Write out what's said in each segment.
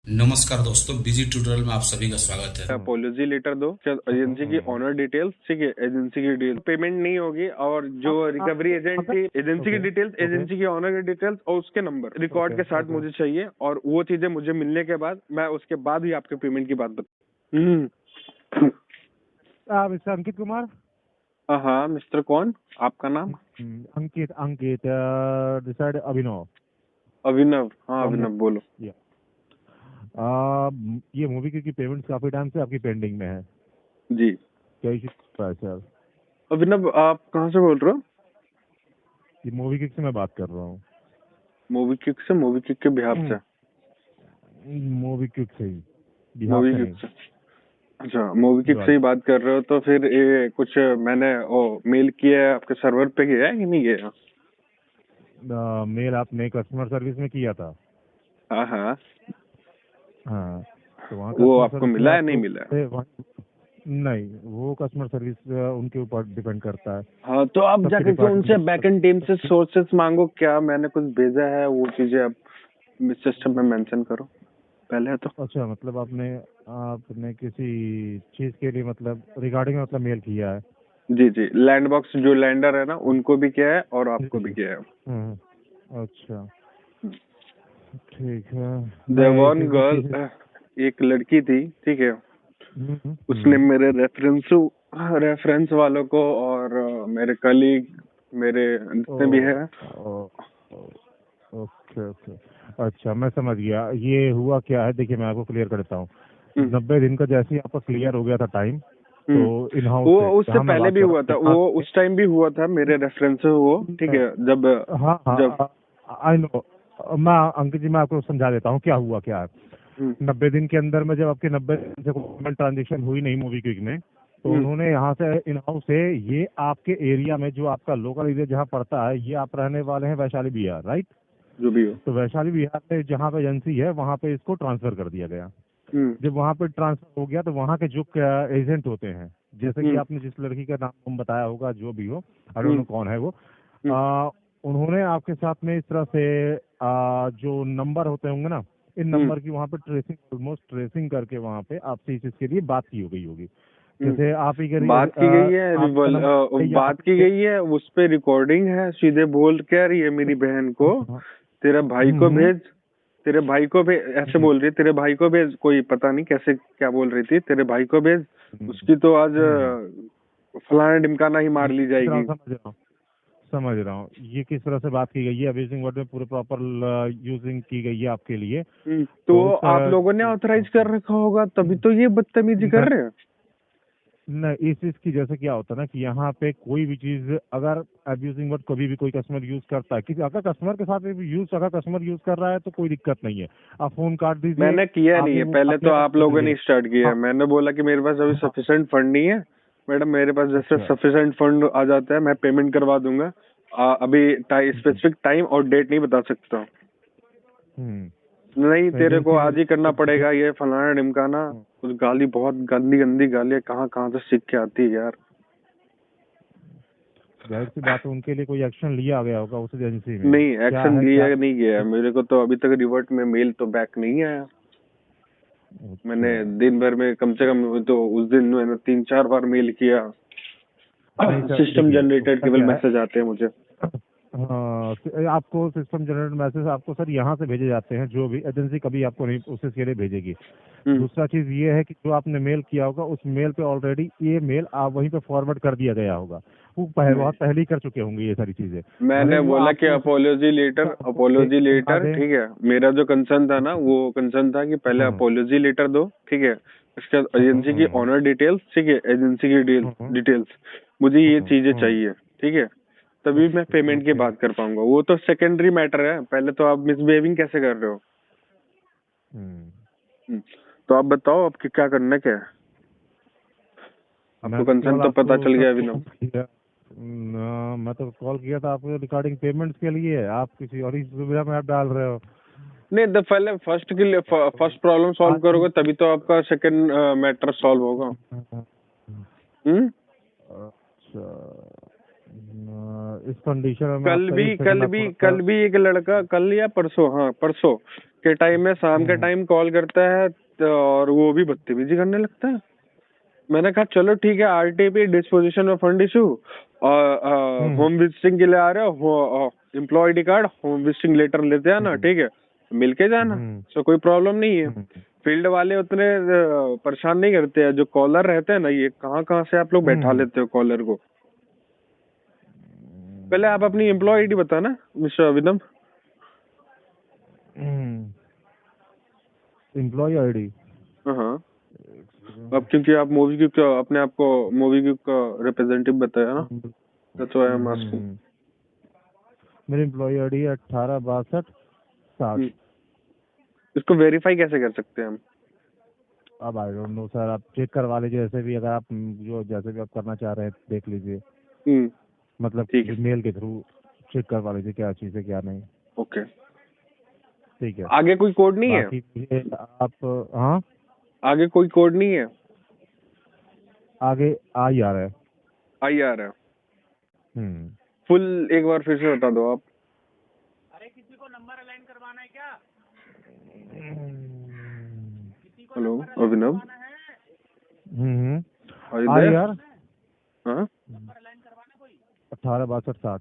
नमस्कार दोस्तों, busy tutorial में आप सभी का स्वागत है। अपॉलॉजी लेटर दो, एजेंसी की ऑनर डिटेल्स, ठीक है, एजेंसी की डिटेल पेमेंट नहीं होगी, और जो रिकवरी एजेंट की एजेंसी की डिटेल्स, एजेंसी की ऑनर की डिटेल्स और उसके नंबर रिकॉर्ड के साथ मुझे चाहिए, और वो चीजें मुझे मिलने के बाद मैं उसके बाद ही आपके पेमेंट की बात बता। आप मिस्टर अंकित कुमार? हाँ मिस्टर कौन, आपका नाम? अंकित अंकित डिसाइड अभिनव। अभिनव, हाँ अभिनव बोलो। ये मूवी की पेमेंट काफी टाइम से आपकी पेंडिंग में है जी। क्या इशू है सर? अभिनव आप कहाँ से बोल रहे हो? ये मूवी किक से मैं बात कर रहा हूँ। मूवी किक से? मूवी किक के बिहार से? मूवी किक से ही, बिहार मूवी से किक से? अच्छा, मूवी किक से ही बात कर रहे हो, तो फिर ये कुछ मैंने मेल किया है आपके सर्वर पे, गया है कि नहीं गया? मेल आपने कस्टमर सर्विस में किया था? हाँ हाँ। हाँ, तो वहाँ वो आपको मिला है, नहीं मिला है? नहीं, वो कस्टमर सर्विस उनके ऊपर डिपेंड करता है। हाँ, तो आप जाके के उनसे बैकएंड टीम से सोर्सेस मांगो, क्या मैंने कुछ भेजा है वो चीजें आप सिस्टम में मेंशन करो पहले तो। अच्छा, मतलब आपने किसी चीज के लिए मतलब रिगार्डिंग मतलब मेल किया है? जी जी, लैंड बॉक्स जो लैंडर है ना, उनको भी किया है और आपको भी किया है। अच्छा, ठीक है। देवान गर्ल, एक लड़की थी, ठीक है, उसने मेरे रेफरेंस वालों को और मेरे कलीग, मेरे जितने भी है। ओके ओके, अच्छा मैं समझ गया। ये हुआ क्या है, देखिए मैं आपको क्लियर करता हूँ। 90 दिन का जैसे ही आपका क्लियर हो गया था टाइम, तो इन हाउस वो से उससे पहले भी हुआ था, वो उस टाइम भी हुआ था मेरे रेफरेंस से, वो ठीक है, जब हाँ हाँ आई नो। मैं अंकित जी, मैं आपको समझा देता हूँ क्या हुआ क्या है। 90 दिन के अंदर में जब आपके 90 दिन से पेमेंट ट्रांजेक्शन हुई नहीं मूवी क्विक में, तो उन्होंने यहाँ से इन हाउस से ये आपके एरिया में जो आपका लोकल एरिया जहाँ पड़ता है, ये आप रहने वाले हैं वैशाली बिहार, राइट? जो भी हो, तो वैशाली बिहार में जहाँ पे एजेंसी है वहाँ पे इसको ट्रांसफर कर दिया गया। जब वहाँ पे ट्रांसफर हो गया तो वहाँ के जो एजेंट होते हैं, जैसे कि आपने जिस लड़की का नाम बताया होगा, जो भी हो, आई डोंट नो कौन है वो, उन्होंने आपके साथ में इस तरह से जो नंबर होते होंगे ना, इन नंबर की वहाँ पे ट्रेसिंग, ऑलमोस्ट ट्रेसिंग करके वहाँ पे आपसे इस चीज के लिए बात की हो गई होगी। जैसे आप ही बात की गई है, बात की गई है, उस पे रिकॉर्डिंग है, सीधे बोल कह रही है मेरी बहन को, तेरे भाई को भेज, तेरे भाई को भेज, ऐसे बोल रही है, तेरे भाई को भेज, कोई पता नहीं कैसे क्या बोल रही थी, तेरे भाई को भेज, उसकी तो आज फलाना ढिमकाना ही मार ली जाएगी। समझ रहा हूँ ये किस तरह से बात की गई है, अब्यूजिंग वर्ड में पूरे प्रॉपर यूजिंग की गई है आपके लिए। तो आप लोगों ने ऑथराइज कर रखा होगा, तभी तो ये बदतमीजी कर रहे हैं। नहीं, इस चीज की जैसे क्या होता है ना कि यहाँ पे कोई भी चीज अगर अब्यूजिंग वर्ड कभी भी कोई कस्टमर यूज करता है, किसी अगर कस्टमर के साथ अगर कस्टमर यूज कर रहा है तो कोई दिक्कत नहीं है, आप फोन काट दीजिए। मैंने किया नहीं है, पहले तो आप लोगों ने स्टार्ट किया है। मैंने बोला कि मेरे पास अभी सफिशिएंट फंड नहीं है मैडम, मेरे पास जैसे सफिशिएंट फंड आ जाता है मैं पेमेंट करवा दूंगा। अभी स्पेसिफिक टाइम और डेट नहीं बता सकता। नहीं, तेरे को आज ही करना पड़ेगा, ये फलाना ढिमकाना, कुछ गाली, बहुत गंदी गंदी गालियां कहाँ कहाँ से सीख के आती है यार। जाहिर सी बात है उनके लिए कोई एक्शन लिया गया होगा उस एजेंसी में? नहीं, एक्शन लिया नहीं गया, मेरे को तो अभी तक रिवर्ट में मेल तो बैक नहीं आया। मैंने दिन भर में कम से कम तो उस दिन मैंने 3-4 बार मेल किया। सिस्टम जनरेटेड केवल मैसेज आते हैं मुझे। हाँ, आपको सिस्टम जनरेटेड मैसेज आपको सर यहाँ से भेजे जाते हैं, जो भी एजेंसी कभी आपको नहीं उस के लिए भेजेगी। दूसरा चीज ये है कि जो आपने मेल किया होगा उस मेल पे ऑलरेडी ये मेल आप वहीं पे फॉरवर्ड कर दिया गया होगा, वो बहुत पहले ही कर चुके होंगे ये सारी चीजें। मैंने बोला कि अपोलॉजी लेटर, ठीक है, मेरा जो कंसर्न था ना, वो कंसर्न था कि पहले अपोलॉजी लेटर दो, ठीक है, उसके बाद एजेंसी की ऑनर डिटेल्स, ठीक है, एजेंसी की डिटेल्स, मुझे ये चीजें चाहिए, ठीक है, तभी मैं पेमेंट की बात कर पाऊंगा। वो तो सेकेंडरी मैटर है, पहले तो आप मिसबिहेविंग कैसे कर रहे हो। तो आप बताओ आपकी क्या करना क्या है, आपको कंसर्न तो पता चल गया अभी ना। मैं तो कॉल किया था आपको रिगार्डिंग पेमेंट्स के लिए, आप किसी और ही सुविधा में आप डाल रहे हो। नहीं, तो पहले फर्स्ट प्रॉब्लम सॉल्व करोगे तभी तो आपका सेकंड मैटर सॉल्व होगा। अच्छा, इस कंडीशन में कल भी एक लड़का, कल या परसों, हाँ परसों, के टाइम में, शाम के हम्म। टाइम कॉल करता है और वो भी बदतमीजी करने लगता है। मैंने कहा चलो ठीक है, RTP disposition of fund issue और हम्म। होम विजिटिंग के लिए आ रहे हो, employ ID card, home visiting letter लेते आना, ठीक है, मिलके जाना, तो कोई प्रॉब्लम नहीं है। हम्म। फील्ड वाले उतने परेशान नहीं करते हैं। जो कॉलर रहते हैं ना, ये कहाँ कहाँ से आप लोग बैठा लेते हो कॉलर को। पहले आप अपनी एम्प्लॉय आईडी बताना मिस्टर अभिनव। Employee ID. हाँ, अब क्योंकि आप मूवी क्यूब का अपने आप को मूवी क्यूब का रिप्रेजेंटेटिव बताया ना, that's why I am asking. मेरी एम्प्लॉय आईडी है 186260। इसको वेरीफाई कैसे कर सकते हैं हम? अब आई डोंट नो सर, आप चेक करवा लीजिए। जैसे भी अगर आप जो जैसे भी आप करना चाह रहे हैं देख लीजिए। मतलब ठीक है, मेल के थ्रू चेक करवा लीजिए क्या चीज़ है क्या नहीं। ओके। ठीक है। आगे कोई कोड नहीं है? बाकी मुझे आप हाँ, आगे कोई कोड नहीं है? आगे आ ही आ रहा है। आई आ रहा है। फुल एक बार फिर से बता दो आप। हेलो अभिनव, आ यार हाँ 186260।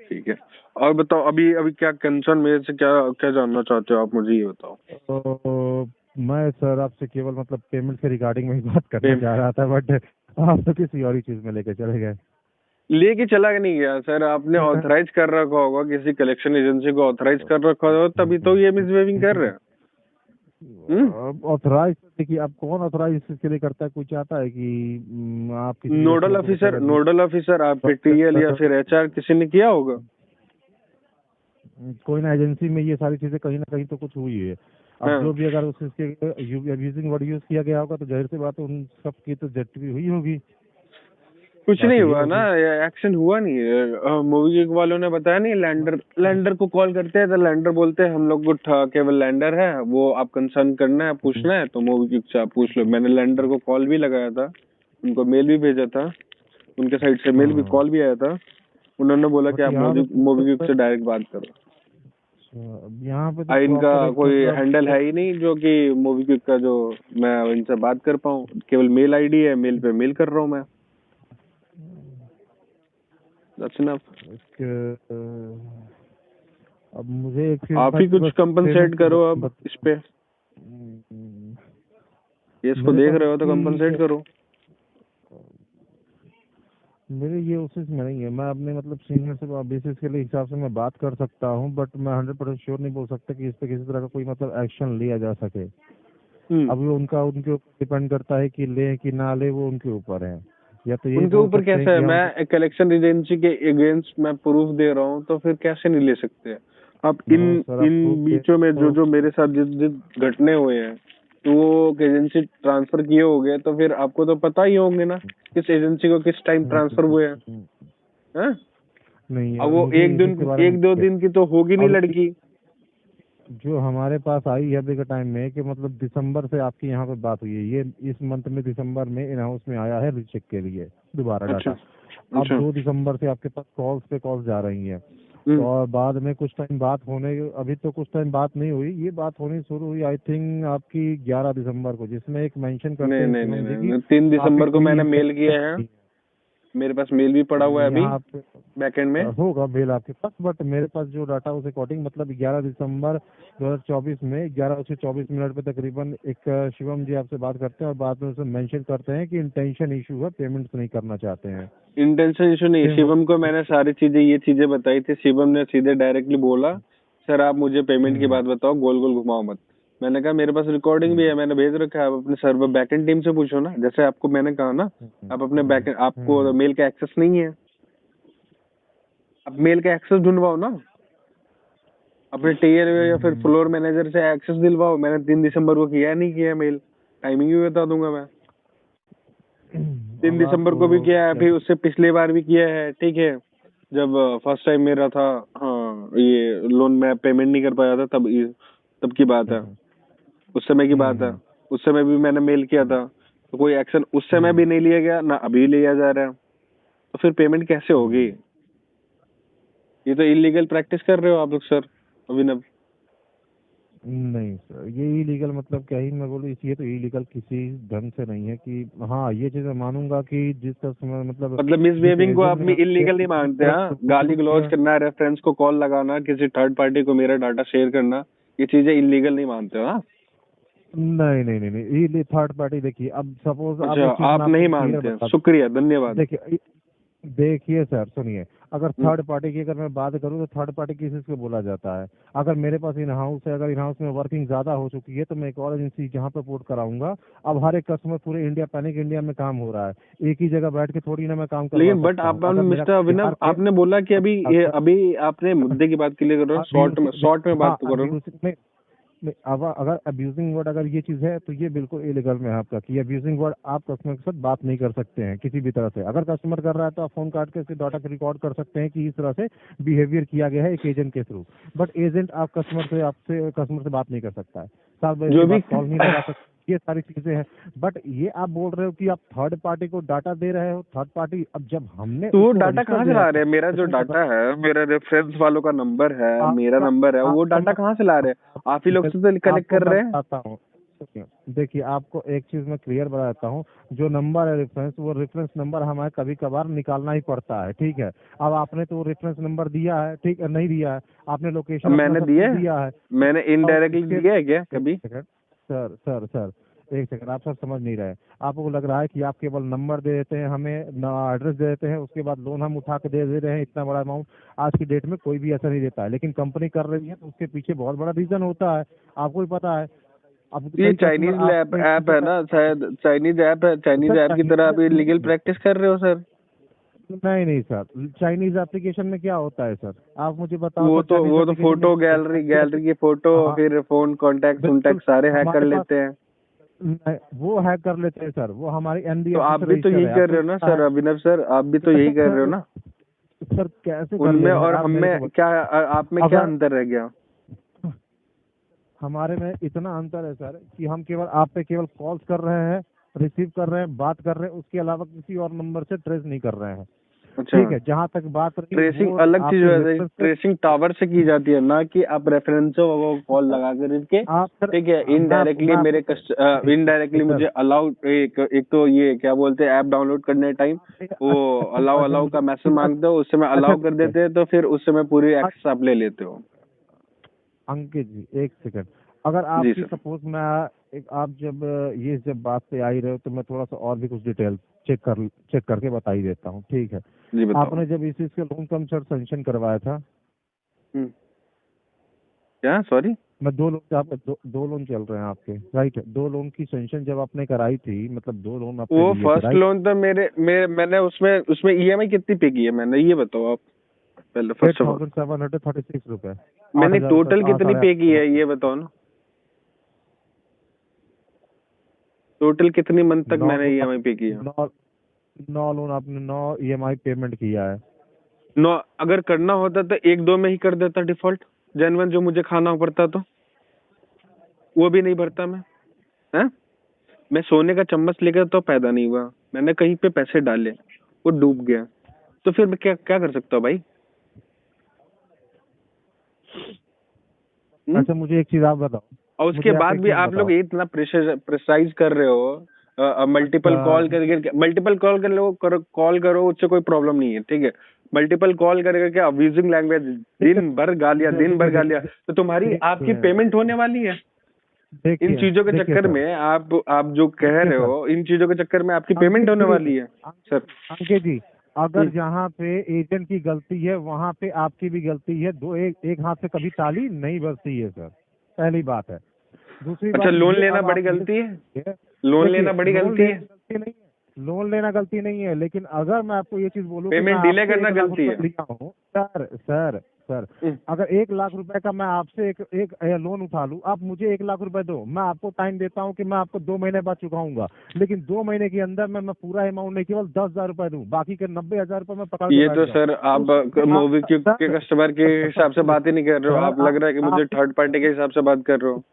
ठीक है। और बताओ, अभी अभी क्या कंसर्न मेरे से क्या क्या जानना चाहते हो आप, मुझे ये बताओ। तो मैं सर आपसे केवल मतलब पेमेंट के रिगार्डिंग में ही बात करना चाह रहा था, बट आप तो किसी और ही चीज में लेके चले गए। लेके चला नहीं गया सर, आपने ऑथराइज कर रखा होगा, किसी कलेक्शन एजेंसी को ऑथराइज कर रखा होगा, तभी तो ये मिसबिहेविंग कर रहे हैं। ऑथराइज देखिए, आप कौन ऑथराइज इसके लिए करता है? कोई चाहता है कि आप किसी नोडल ऑफिसर आपके टीएल या फिर एचआर किसी ने किया होगा। कोई ना एजेंसी में ये सारी चीजें कहीं ना कहीं तो कुछ हुई है। अब जो भी अगर उस इसके अब्यूजिंग वर्ड यूज किया गया होगा तो जाहिर सी बात है उन सब की तो जस्टिफिकेशन हुई होगी। कुछ नहीं हुआ ना, एक्शन हुआ नहीं है। मूवी वालों ने बताया नहीं, लैंडर को कॉल करते हैं तो लैंडर बोलते हैं हम लोग को केवल लैंडर है, वो आप कंसर्न करना है, पूछना है तो मूवी से आप पूछ लो। मैंने लैंडर को कॉल भी लगाया था, उनको मेल भी भेजा था, उनके साइड से मेल भी कॉल भी आया था। उन्होंने बोला कि आप मूवी से डायरेक्ट बात करो। यहाँ पे इनका कोई हैंडल है ही नहीं जो कि मूवी का जो मैं इनसे बात कर पाऊँ। केवल मेल आईडी है, मेल पे मेल कर रहा हूँ मैं। That's enough. अब मुझे एक चीज आप ही कुछ कंपनसेट करो अब इस पे। ये इसको देख रहे हो तो कंपनसेट करो। मेरे ये उस में नहीं है। मैं अपने मतलब सीनियर से बेसिस के लिए हिसाब से मैं बात कर सकता हूँ, बट मैं 100% श्योर नहीं बोल सकता कि इस पे किसी तरह का कोई मतलब एक्शन लिया जा सके। अब वो उनके ऊपर डिपेंड करता है कि ले कि ना ले, वो उनके ऊपर है। या तो ये उनके ऊपर कैसे है? मैं कलेक्शन एजेंसी के अगेंस्ट मैं प्रूफ दे रहा हूँ, तो फिर कैसे नहीं ले सकते आप? इन बीचों में जो मेरे साथ जिस घटने हुए हैं, तो वो एजेंसी ट्रांसफर किए हो गए, तो फिर आपको तो पता ही होंगे ना किस एजेंसी को किस टाइम ट्रांसफर हुए हैं। नहीं, अब वो एक दो दिन की तो होगी नहीं लड़की। जो हमारे पास आई है अभी के टाइम में कि मतलब दिसंबर से आपकी यहाँ पे बात हुई है। ये इस मंथ में दिसंबर में इन हाउस में आया है रीचेक के लिए दोबारा डाटा। अब 2 दिसंबर से आपके पास कॉल्स पे कॉल्स जा रही हैं, और बाद में कुछ टाइम बात होने, अभी तो कुछ टाइम बात नहीं हुई, ये बात होनी शुरू हुई आई थिंक आपकी 11 दिसंबर को, जिसमें एक मेंशन करते हैं नहीं 3 दिसंबर को मैंने मेल किया है। मेरे पास मेल भी पड़ा हुआ है अभी बैकएंड में। होगा मेल आपके पास, बट मेरे पास जो डाटा उस अकॉर्डिंग मतलब 11 दिसंबर 2024 में 11:24 पे तकरीबन एक शिवम जी आपसे बात करते हैं और बाद में उसे मेंशन करते हैं कि इंटेंशन इशू है, पेमेंट्स नहीं करना चाहते हैं। इंटेंशन इशू नहीं, शिवम को मैंने सारी चीजें ये चीजें बताई थी। शिवम ने सीधे डायरेक्टली बोला सर आप मुझे पेमेंट की बात बताओ, गोल गोल घुमाओ मत। मैंने कहा मेरे पास रिकॉर्डिंग भी है, मैंने भेज रखा है, आप अपने सर्वर बैकएंड टीम से पूछो ना। जैसे आपको मैंने कहा ना, आप अपने बैकएंड, आपको मेल का एक्सेस नहीं है, आप मेल का एक्सेस ढूंढवाओ ना, अपने टीएल या फिर फ्लोर मैनेजर से एक्सेस दिलवाओ। मैंने 3 दिसंबर को किया नहीं किया मेल, टाइमिंग भी बता दूंगा मैं। 3 दिसंबर को भी किया है, फिर उससे पिछले बार भी किया है, ठीक है, जब फर्स्ट टाइम मेरा था। हाँ, ये लोन मैं पेमेंट नहीं कर पाया था, तब की बात है, उस समय की बात है। उस समय भी मैंने मेल किया था, तो कोई एक्शन उस समय भी नहीं लिया गया ना, अभी लिया जा रहा है। तो फिर पेमेंट कैसे होगी? ये तो इलीगल प्रैक्टिस कर रहे हो आप लोग सर अभिनव। नहीं सर, ये इलीगल मतलब क्या ही मैं बोलूँ, ये तो इलीगल किसी ढंग से नहीं है कि हाँ ये चीज मैं मानूंगा कि जिस कस्टमर मतलब मतलब जिस मिसबिहेविंग को एजेंट आप ने इलीगल नहीं मानते? हाँ, गाली गलौज करना, रेफरेंस को कॉल लगाना, किसी थर्ड पार्टी को मेरा डाटा शेयर करना, ये चीजें इलीगल नहीं मानते हो? हाँ। नहीं नहीं नहीं नहीं, ये थर्ड पार्टी देखिए, अब सपोज आप अच्छा, एक चीज मैं आप आपको नहीं क्लियर मानते हैं, बता शुक्रिया, धन्यवाद। देखिए देखिए सर सुनिए, अगर हम्म। थर्ड पार्टी की अगर मैं बात करूँ तो थर्ड पार्टी किस चीज़ को बोला जाता है? अगर मेरे पास इन हाउस है, अगर इन हाउस में वर्किंग ज्यादा हो चुकी है तो मैं एक और एजेंसी जहाँ पे पोर्ट कराऊंगा। अब हर एक कस्टमर पूरे इंडिया, पैनिक इंडिया में काम हो रहा है, एक ही जगह बैठ के थोड़ी ना मैं काम करवा लेकिन बट सकता हूँ। आप अगर मेरा मिस्टर अभिनव, बिहार के आपने बोला कि अभी अगर अभी आपने मुद्दे की बात क्लियर कर रहे हो, अब्यूज शॉर्ट में बात हाँ तो करो ना। अब्यूज में नहीं, अब अगर अब्यूजिंग वर्ड अगर ये चीज है तो ये बिल्कुल इलीगल में है आपका कि अब्यूजिंग वर्ड आप कस्टमर के साथ बात नहीं कर सकते हैं किसी भी तरह से। अगर कस्टमर कर रहा है तो आप फोन काट के उसके डाटा को रिकॉर्ड कर सकते हैं कि इस तरह से बिहेवियर किया गया है एक एजेंट के थ्रू। बट एजेंट आप कस्टमर से बात नहीं कर सकता है, 7 बजे जो के भी बाद कॉल नहीं लगा सकते, ये सारी चीजें हैं। बट ये आप बोल रहे हो कि आप थर्ड पार्टी को डाटा दे रहे हो, थर्ड पार्टी अब जब हमने तो वो उसको डाटा रजिस्टर कहाँ से दिया ला है रहे हैं? मेरा जो डाटा है, मेरा रेफरेंस वालों का नंबर है, मेरा आपका नंबर है, वो आपको डाटा मैं कहाँ से ला रहे हैं? आप ही लोग से तो कलेक्ट आपको कर मैं रहे हैं। बताता हूँ, सुनिए, देखिए आपको एक चीज मैं क्लियर बता देता हूँ। जो नंबर है रेफरेंस, वो रेफरेंस नंबर हमें कभी कभार निकालना ही पड़ता है, ठीक है। अब आपने तो रेफरेंस नंबर दिया है, ठीक है, नहीं दिया है, आपने अब लोकेशन अपना मैंने सब दिए, कुछ दिया है। मैंने और इनडायरेक्टली उसके दिया है क्या एक कभी? सेकंड सर सर सर एक सेकंड, आप सर समझ नहीं रहे। आपको लग रहा है कि आप केवल नंबर दे देते हैं हमें, एड्रेस दे देते हैं, उसके बाद लोन हम उठा के दे रहे हैं इतना बड़ा अमाउंट। आज की डेट में कोई भी ऐसा नहीं देता है, लेकिन कंपनी कर रही है तो उसके पीछे बहुत बड़ा रीजन होता है, आपको भी पता है। अब ये कई कस्टमर चाइनीज ऐप आपने ऐप है ना शायद, चाइनीज ऐप है, चाइनीज सर ऐप की तरह आप लीगल चाइनीज प्रैक्टिस कर रहे हो सर। नहीं नहीं सर, चाइनीज एप्लीकेशन में क्या होता है सर? आप मुझे बताओ वो सर, तो चाइनीज वो तो एप्लीकेशन में फोटो क्या गैलरी होता है? गैलरी की फोटो, हाँ फिर फोन कॉन्टैक्ट बिल्कुल, उन्टैक्ट सारे हैक कर हमारे पास लेते हैं। वो हैक कर लेते हैं सर, वो हमारी तो एनबीएफसी आप से भी तो रजिस्टर यही है, कर आपको रहे हो ना पता सर, है। अभिनव सर, आप भी तो यही कैसे कर रहे हो सर? ना। सर कैसे कर ले उनमें रहे हैं और आप हम मेरे को में क्या, आप में क्या अगर अंतर रह गया? हमारे में इतना अंतर है सर कि हम केवल आप पे केवल कॉल्स कर रहे हैं, रिसीव कर रहे हैं, बात कर रहे हैं, उसके अलावा किसी और नंबर से ट्रेस नहीं कर रहे हैं। अच्छा, ठीक है, जहाँ तक बात रही ट्रेसिंग वो अलग चीज आपके है, रेफरेंस से, ट्रेसिंग टावर से की जाती है, ना कि आप रेफरेंसों को कॉल लगा करके। आप सर ठीक है, मैं इनडायरेक्टली मेरे आपको इनडायरेक्टली सर मुझे अलाउ, एक तो ये क्या बोलते हैं, ऐप डाउनलोड करने टाइम वो अलाउ अच्छा अलाउ मुझे का मैसेज मांगते हो, उससे मैं अच्छा अलाउ कर देते हैं, तो फिर उससे मैं पूरी एक्सेस आप ले लेते हो। अंकित जी एक सेकंड, अगर जी आपकी सर। सपोज मैं एक आप जब ये जब बात पे आ ही रहे हो तो मैं थोड़ा सा और भी कुछ डिटेल चेक करके बता ही देता हूँ, ठीक है। जी बताओ। आपने जब इस चीज के लोन कम सर सेंक्शन करवाया था, क्या, सॉरी? मैं दो लोन आप दो लोन चल रहे हैं आपके, राइट है, दो लोन की सेंक्शन जब आपने कराई थी, मतलब दो लोन आपने वो लिए थे, फर्स्ट राइट? लोन तो मैंने उसमें उसमें ईएमआई कितनी पे की है मैंने, ये बताओ आप पहले, फर्स्ट ऑफ ऑल। 8,736 रुपए, मैंने 8,000 रुपए, टोटल कितनी पे की है, 8,800 ये बताओ ना। टोटल कितनी मंथ तक नौ मैंने ईएमआई पे किया? नौ नौ लोन आपने 9 ईएमआई पेमेंट किया है। नो, अगर करना होता तो एक दो में ही कर देता डिफॉल्ट, जनवन जो मुझे खाना पड़ता, तो वो भी नहीं भरता मैं। हैं? मैं सोने का चम्मच लेकर तो पैदा नहीं हुआ, मैंने कहीं पे पैसे डाले, वो डूब गया, तो फिर मैं क्या क्या कर सकता हूँ भाई? हम्म? अच्छा मुझे एक चीज आप बताओ, और उसके मुझे आप बाद एक भी चीज आप लोग बताओ। इतना प्रेशराइज कर रहे हो, मल्टीपल अच्छा कॉल करके, मल्टीपल कॉल कर लो, कॉल करो, उससे कोई प्रॉब्लम नहीं है, ठीक है। मल्टीपल कॉल करके अब्यूजिंग लैंग्वेज, दिन भर गालियां, दिन भर देखिए गालियां, तो तुम्हारी आपकी देखिए पेमेंट होने वाली है। इन देखिए चीजों के देखिए चक्कर सर, में आप जो कह देखिए रहे सर, हो, इन चीजों के चक्कर में आपकी पेमेंट अंकित होने जी, वाली है सर। अंकित जी, अगर हम्म। जहाँ पे एजेंट की गलती है वहाँ पे आपकी भी गलती है, दो एक हाथ से कभी ताली नहीं बजती है सर, पहली बात है। दूसरी अच्छा, बात लोन ये, लेना अब बड़ी आप ये गलती है? सोचिए, लोन देखिए लेना बड़ी लोन गलती लेना है? गलती नहीं है, लोन लेना गलती नहीं है, लेकिन अगर मैं आपको ये चीज बोलूँ कि मैं पेमेंट डिले आपसे करना 1 लाख गलती रुपए है? लिया हूँ सर सर सर, हम्म। अगर 1 लाख रुपए का मैं आपसे एक लोन उठा लूं, आप मुझे 1 लाख रुपए दो, मैं आपको टाइम देता हूं कि मैं आपको 2 महीने बाद चुकाऊंगा, लेकिन 2 महीने के अंदर मैं पूरा अमाउंट नहीं, केवल 10,000 रुपए दूं, बाकी के 90,000 रुपए मैं पकड़ के ये बैठ तो जाऊं। सर आप मूवी के सर कस्टमर के हिसाब से बात ही नहीं कर रहे हो, सर आप लग रहा है कि मुझे थर्ड पार्टी के हिसाब से बात कर रहे हो।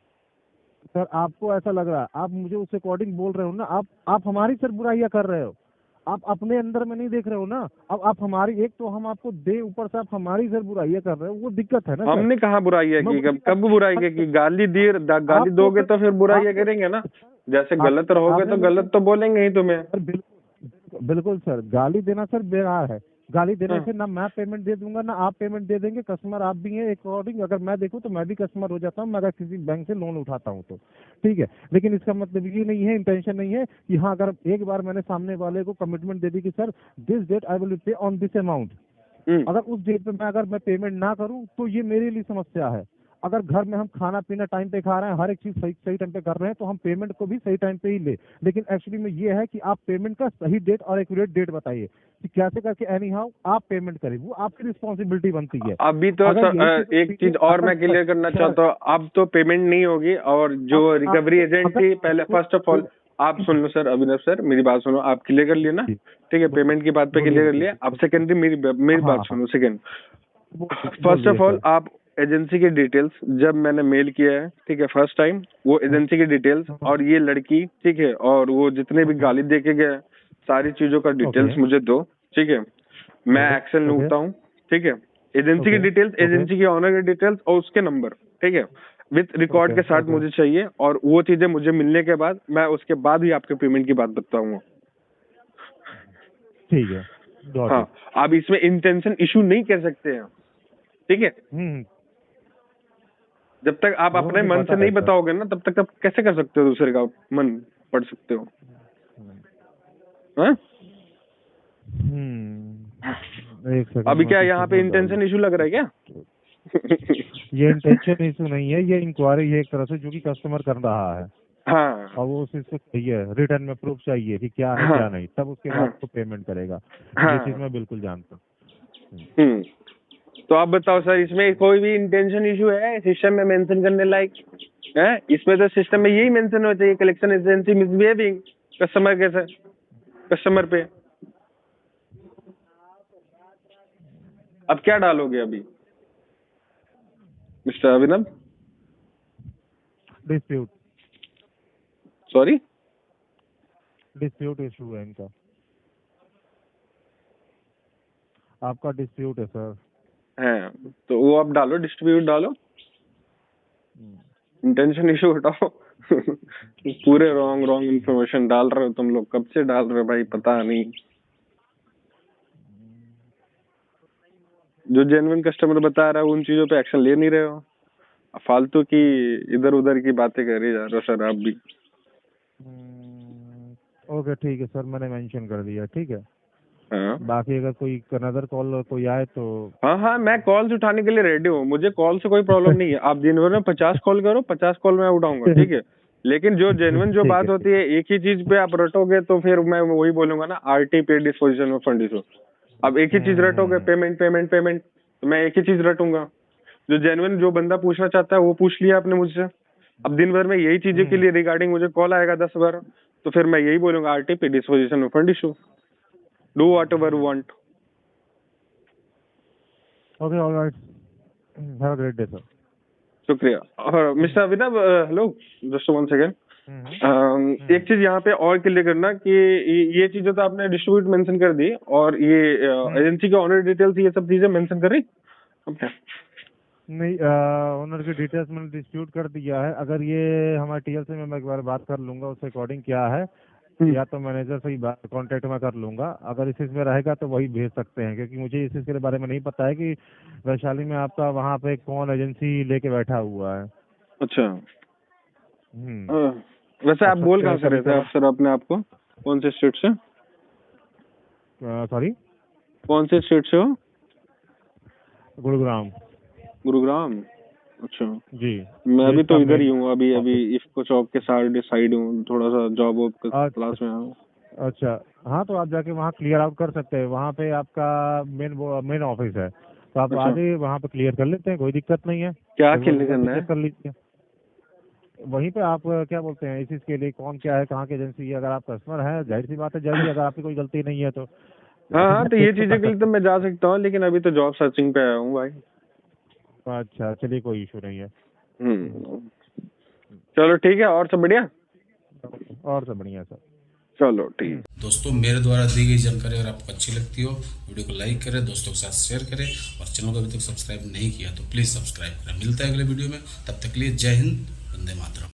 सर आपको ऐसा लग रहा है, आप मुझे उस अकॉर्डिंग बोल रहे हो ना, आप हमारी सर बुराइयां कर रहे हो। आप अपने अंदर में नहीं देख रहे हो ना। अब आप हमारी, एक तो हम आपको दे, ऊपर से आप हमारी सर बुराइयां कर रहे हो, वो दिक्कत है ना सर। हमने कहाँ बुराइयां की? मैं कब बुराई की? गाली गाली आप दोगे तो फिर बुराइयां आप तो करेंगे ना। जैसे गलत रहोगे आपने तो मेरे गलत तो बोलेंगे ही तुम्हें। सर बिल्कुल बिल्कुल सर, गाली देना सर बेकार है। गाली देने हाँ। से ना मैं पेमेंट दे दूंगा ना आप पेमेंट दे देंगे। कस्टमर आप भी हैं अकॉर्डिंग, अगर मैं देखूं तो मैं भी कस्टमर हो जाता हूं, मैं अगर किसी बैंक से लोन उठाता हूं तो ठीक है। लेकिन इसका मतलब ये नहीं है, इंटेंशन नहीं है कि हाँ, अगर एक बार मैंने सामने वाले को कमिटमेंट दे दी कि sir this date I will pay on this amount, अगर उस डेट पे मैं पेमेंट ना करूं तो ये मेरे लिए समस्या है। अगर घर में हम खाना पीना टाइम पे खा रहे हैं, हर एक चीज सही सही टाइम पे कर रहे हैं, तो हम पेमेंट को भी सही टाइम पे ही ले। लेकिन एक्चुअली में ये है कि आप पेमेंट का सही डेट और एक्यूरेट डेट बताइए कि कैसे करके एनी हाउ आप पेमेंट करें, वो आपकी रिस्पॉन्सिबिलिटी बनती है। अभी तो अगर यही सर, एक चीज और मैं क्लियर करना चाहता हूँ। अब तो पेमेंट नहीं होगी, और जो रिकवरी एजेंट थी पहले, फर्स्ट ऑफ ऑल आप सुन लो सर, अभिनव सर मेरी बात सुनो। आप क्लियर कर लिए ना, ठीक है, पेमेंट की बात पे क्लियर कर लिया। अब सेकेंडरी मेरी बात सुनो सेकेंड। फर्स्ट ऑफ ऑल, आप एजेंसी की डिटेल्स, जब मैंने मेल किया है, ठीक है, फर्स्ट टाइम, वो एजेंसी की डिटेल्स और ये लड़की, ठीक है, और वो जितने भी गाली दे के गए, सारी चीजों का डिटेल्स मुझे दो, ठीक है। मैं एक्शन लूटता हूँ, ठीक है। एजेंसी की डिटेल्स, एजेंसी के ऑनर की डिटेल्स और उसके नंबर, ठीक है, विथ रिकॉर्ड के साथ मुझे चाहिए। और वो चीजें मुझे मिलने के बाद मैं उसके बाद ही आपके पेमेंट की बात बताऊंगा। ठीक है। हाँ, आप इसमें इंटेंशन इशू नहीं कर सकते हैं, ठीक है। जब तक आप अपने मन से नहीं बताओगे ना, तब तक आप कैसे कर सकते हो दूसरे का मन पढ़ सकते हो? हाँ? एक सेकंड, अभी क्या यहाँ पे इंटेंशन इशू लग रहा है क्या? ये इंटेंशन इशू नहीं है, ये इंक्वायरी है एक तरह से जो कि कस्टमर कर रहा है। हाँ और वो उसी से चाहिए, रिटर्न में प्रूफ चाहिए कि क्या है क्या नहीं, तब उसके बाद तो पेमेंट करेगा। ये चीज मैं बिल्कुल जानता हूँ। तो आप बताओ सर, इसमें कोई भी इंटेंशन इशू है सिस्टम में मेंशन करने लायक है? इसमें तो सिस्टम में यही मेंशन होना चाहिए, कलेक्शन एजेंसी मिसबिहेविंग कस्टमर के साथ, कस्टमर पे। अब क्या डालोगे अभी मिस्टर अभिनव? डिस्प्यूट सॉरी, डिस्प्यूट इशू है इनका, आपका डिस्प्यूट है सर। है तो वो आप डालो, डिस्ट्रीब्यूट डालो, इंटेंशन इशू हटाओ। पूरे रॉन्ग इन्फॉर्मेशन डाल रहे हो तुम लोग, कब से डाल रहे हो भाई पता नहीं। जो जेन्युइन कस्टमर बता रहा है उन चीजों पे एक्शन ले नहीं रहे हो, फालतू की इधर उधर की बातें कर ही जा रहे हो सर आप भी। ओके ठीक है सर, मैंने मेंशन कर दिया, ठीक है। हाँ बाकी अगर कोई अनदर कॉल कोई आए तो हाँ, मैं कॉल्स उठाने के लिए रेडी हूँ, मुझे कॉल से कोई प्रॉब्लम नहीं है। आप दिन भर में 50 कॉल करो, 50 कॉल मैं उठाऊंगा, ठीक है। लेकिन जो जेन्युइन जो बात होती है, एक ही चीज पे आप रटोगे तो फिर मैं वही बोलूंगा ना, आरटी पे डिस्पोजिशन ऑफ फंड इशू। अब एक ही चीज रटोगे, पेमेंट पेमेंट पेमेंट, तो मैं एक ही चीज रटूंगा। जो जेन्युइन जो बंदा पूछना चाहता है वो पूछ लिया आपने मुझसे। अब दिन भर में यही चीजों के लिए रिगार्डिंग मुझे कॉल आएगा 10 बार, तो फिर मैं यही बोलूंगा, आरटी पे disposition of fund issue, do what ever you want. Okay, alright, have a great day sir. शुक्रिया। और मिस्टर अभिनव, हेलो, जस्ट वन सेकेंड। एक चीज यहाँ पे और क्लियर करना कि ये चीजें तो आपने डिस्ट्रीब्यूट मेंशन कर दी, और ये एजेंसी के ऑनर डिटेल्स ये सब चीजें मेंशन कर रही नहीं, ओनर की डिटेल्स मैंने डिस्प्यूट कर दिया है। अगर ये हमारे टीएल से मैं एक बार बात कर लूंगा उसके अकॉर्डिंग क्या है, या तो मैनेजर से ही कांटेक्ट में कर लूंगा। अगर इस चीज में रहेगा तो वही भेज सकते हैं, क्योंकि मुझे इस चीज के बारे में नहीं पता है कि वैशाली में आपका वहाँ पे कौन एजेंसी लेके बैठा हुआ है। अच्छा। वैसे आप बोल कहाँ से रहे थे सर अपने आप को? कौन से स्टेट से? सॉरी, कौन से स्टेट से हो? गुरुग्राम। गुरुग्राम, अच्छा जी। मैं अभी तो इधर ही हूँ, अभी इफ्को चौक के साइड हूँ, थोड़ा सा जॉब क्लास में हूँ। अच्छा, हाँ, तो आप जाके वहाँ क्लियर आउट कर सकते हैं। वहाँ पे आपका मेन ऑफिस है, तो आप आगे वहाँ पे क्लियर कर लेते हैं, कोई दिक्कत नहीं है। क्या क्लियर करना है? कर लीजिए वहीं पे। आप क्या बोलते हैं, इस चीज के लिए कौन क्या है, कहाँ की एजेंसी है। अगर आप कस्टमर है, जाहिर सी बात है जल्दी, अगर आपकी कोई गलती नहीं है तो हाँ, तो ये चीजें के लिए तो मैं जा सकता हूँ, लेकिन अभी तो जॉब सर्चिंग पे आया हूँ भाई। अच्छा, चलिए, कोई इशू नहीं है। चलो ठीक है, और सब बढ़िया? और सब बढ़िया सर। चलो ठीक। दोस्तों मेरे द्वारा दी गई जानकारी अगर आपको अच्छी लगती हो, वीडियो को लाइक करें, दोस्तों के साथ शेयर करें, और चैनल को अभी तक सब्सक्राइब नहीं किया तो प्लीज़ सब्सक्राइब करें। मिलता है अगले वीडियो में, तब तक के लिए जय हिंद, वंदे मातरम।